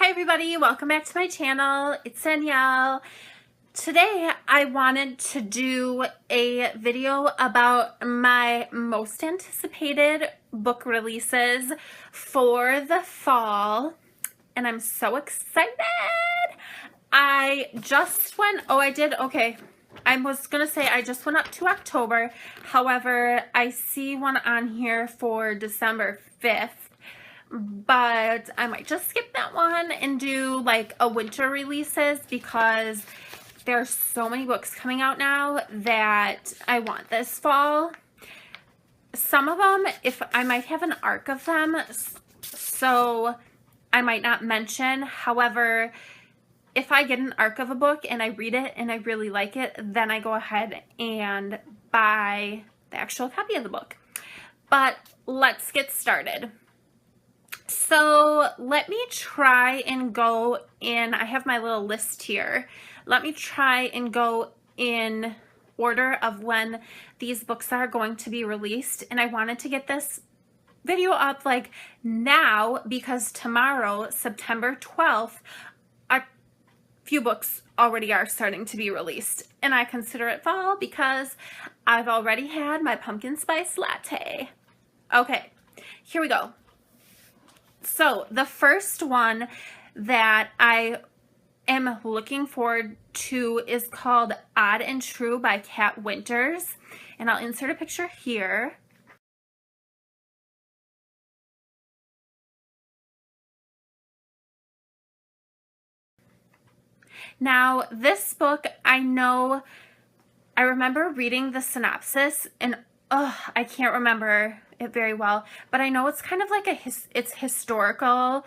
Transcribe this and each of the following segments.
Hi everybody, welcome back to my channel. It's Danielle. Today I wanted to do a video about my most anticipated book releases for the fall, and I'm so excited. I just went, I was gonna say I just went up to October. However, I see one on here for December 5th. But I might just skip that one and do like a winter releases because there's so many books coming out now that I want this fall. Some of them, if I might have an arc of them, so I might not mention. However, if I get an arc of a book and I read it and I really like it, then I go ahead and buy the actual copy of the book. But let's get started. So let me try and go in, I have my little list here. Let me try and go in order of when these books are going to be released. And I wanted to get this video up like now because tomorrow, September 12th, a few books already are starting to be released. And I consider it fall because I've already had my pumpkin spice latte. Okay, here we go. So the first one that I am looking forward to is called Odd and True by Kat Winters. And I'll insert a picture here. Now this book, I remember reading the synopsis and I can't remember it very well, but I know it's kind of like it's historical.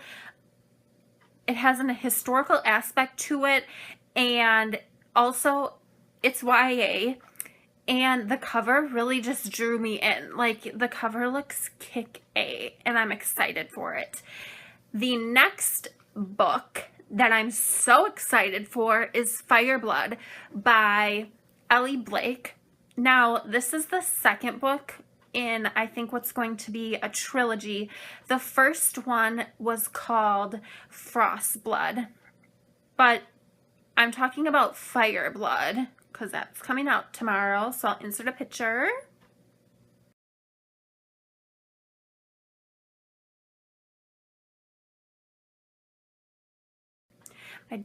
It has a historical aspect to it, and also it's YA, and the cover really just drew me in. Like, the cover looks kick-A, and I'm excited for it. The next book that I'm so excited for is Fireblood by Elly Blake. Now, this is the second book in, I think, what's going to be a trilogy. The first one was called Frostblood, but I'm talking about Fireblood because that's coming out tomorrow, so I'll insert a picture. I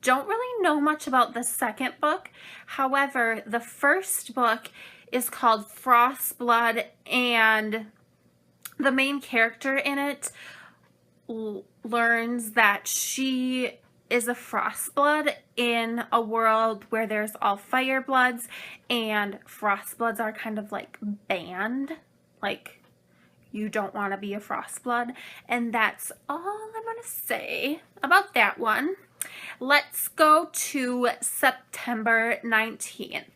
don't really know much about the second book. However, the first book is called Frostblood, and the main character in it learns that she is a Frostblood in a world where there's all Firebloods, and Frostbloods are kind of like banned, like you don't want to be a Frostblood, and that's all I'm gonna say about that one. Let's go to September 19th.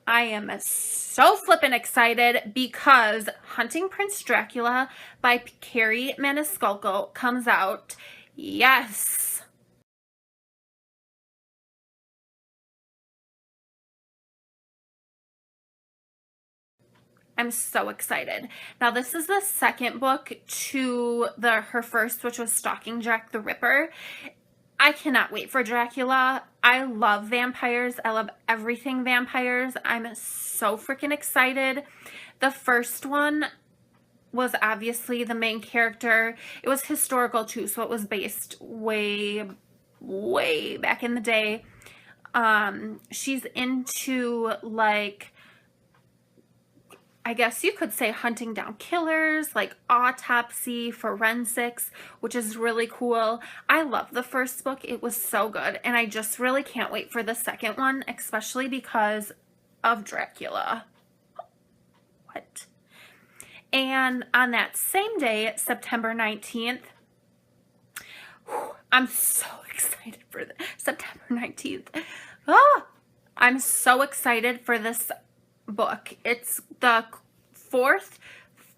I am so flippin' excited because Hunting Prince Dracula by Kerri Maniscalco comes out. Yes! I'm so excited. Now, this is the second book to her first, which was Stalking Jack the Ripper. I cannot wait for Dracula. I love vampires. I love everything vampires. I'm so freaking excited. The first one was obviously the main character. It was historical too, so it was based way, way back in the day. She's into, like, I guess you could say hunting down killers, like autopsy, forensics, which is really cool. I love the first book. It was so good. And I just really can't wait for the second one, especially because of Dracula. What? And on that same day, September 19th, I'm so excited for September 19th. I'm so excited for this book. It's the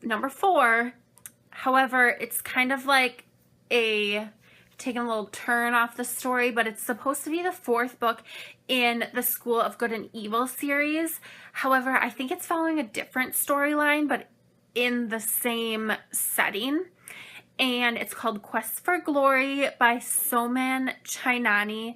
number 4. However, it's kind of like taking a little turn off the story, but it's supposed to be the 4th book in the School of Good and Evil series. However, I think it's following a different storyline, but in the same setting. and it's called Quest for Glory by Soman Chainani.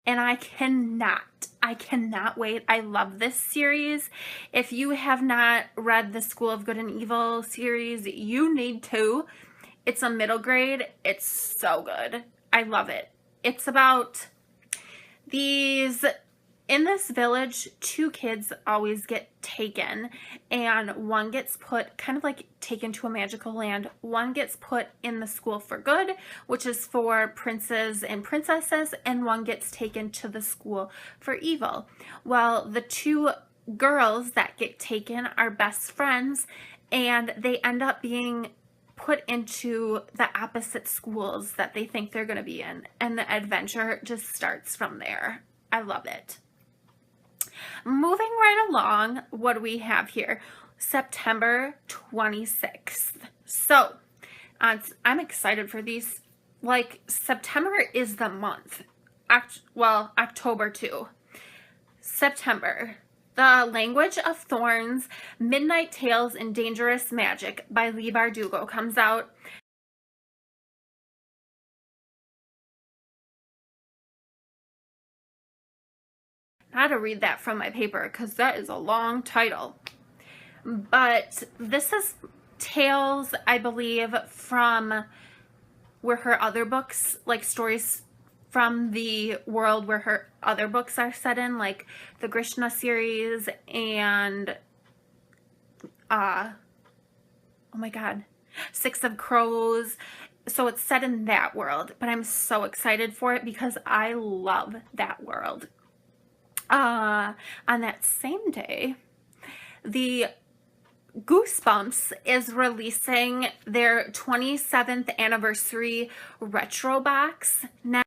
And I cannot wait. I love this series. If you have not read the School of Good and Evil series, you need to. It's a middle grade. It's so good. I love it. It's about these, in this village, 2 kids always get taken, and one gets put, kind of like taken to a magical land. One gets put in the School for Good, which is for princes and princesses, and one gets taken to the School for Evil. Well, the 2 girls that get taken are best friends, and they end up being put into the opposite schools that they think they're going to be in, and the adventure just starts from there. I love it. Moving right along, what do we have here? September 26th. So, I'm excited for these. Like, September is the month. Well, October too. September. The Language of Thorns, Midnight Tales and Dangerous Magic by Leigh Bardugo comes out. I had to read that from my paper because that is a long title. But this is tales, I believe, from where her other books, like stories from the world where her other books are set in, like the Krishna series and oh my god, Six of Crows. So it's set in that world, but I'm so excited for it because I love that world. On that same day, the Goosebumps is releasing their 27th anniversary retro box. Now,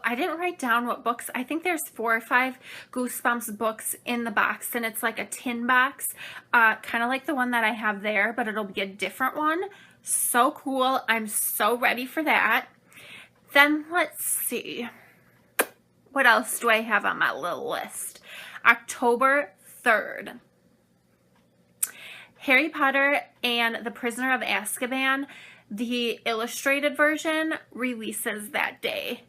I didn't write down what books. I think there's 4 or 5 Goosebumps books in the box, and it's like a tin box, kind of like the one that I have there, but it'll be a different one. So cool. I'm so ready for that. Then let's see. What else do I have on my little list? October 3rd. Harry Potter and the Prisoner of Azkaban, the illustrated version, releases that day.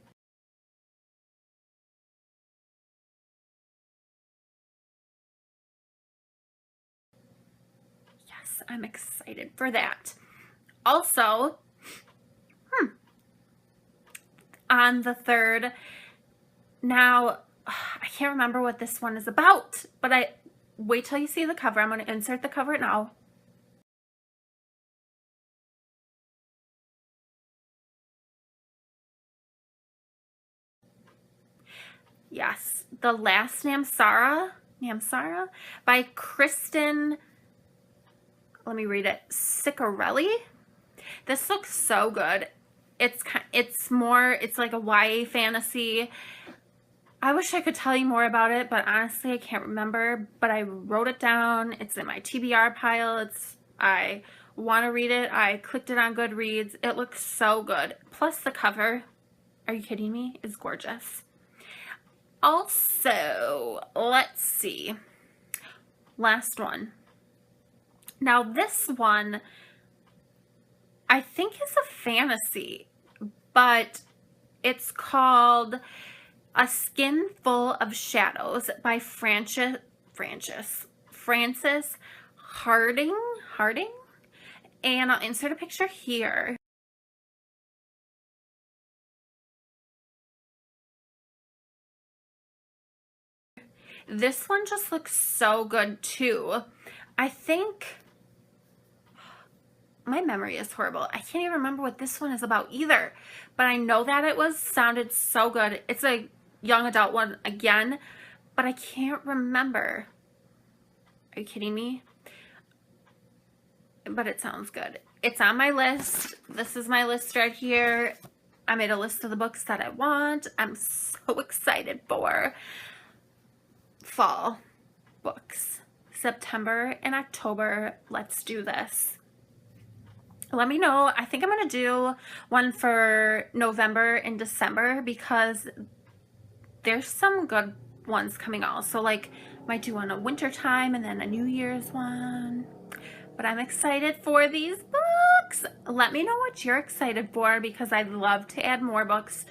Yes, I'm excited for that. Also, on the 3rd, now, I can't remember what this one is about, but wait till you see the cover. I'm going to insert the cover now. Yes, The Last Namsara by Kristen, let me read it, Ciccarelli. This looks so good. It's like a YA fantasy. I wish I could tell you more about it, but honestly, I can't remember. But I wrote it down. It's in my TBR pile. I want to read it. I clicked it on Goodreads. It looks so good. Plus the cover, are you kidding me? It's gorgeous. Also, let's see. Last one. Now this one, I think is a fantasy, but it's called A Skinful of Shadows by Frances Hardinge, and I'll insert a picture here. This one just looks so good too. I think, my memory is horrible. I can't even remember what this one is about either, but I know that it sounded so good. It's a young adult one again, but I can't remember. Are you kidding me? But it sounds good. It's on my list. This is my list right here. I made a list of the books that I want. I'm so excited for fall books. September and October. Let's do this. let me know. I think I'm going to do one for November and December because there's some good ones coming out. So like, might do one a winter time and then a New Year's one. But I'm excited for these books. Let me know what you're excited for because I'd love to add more books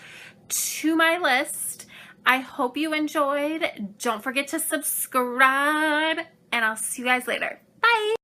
to my list. I hope you enjoyed. Don't forget to subscribe and I'll see you guys later. Bye.